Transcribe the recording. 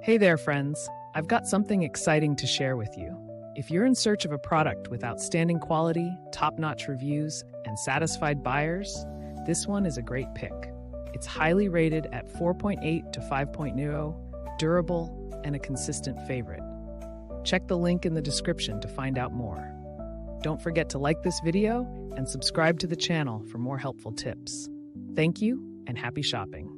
Hey there, friends. I've got something exciting to share with you. If you're in search of a product with outstanding quality, top-notch reviews, and satisfied buyers, this one is a great pick. It's highly rated at 4.8 to 5.0, durable, and a consistent favorite. Check the link in the description to find out more. Don't forget to like this video and subscribe to the channel for more helpful tips. Thank you and happy shopping.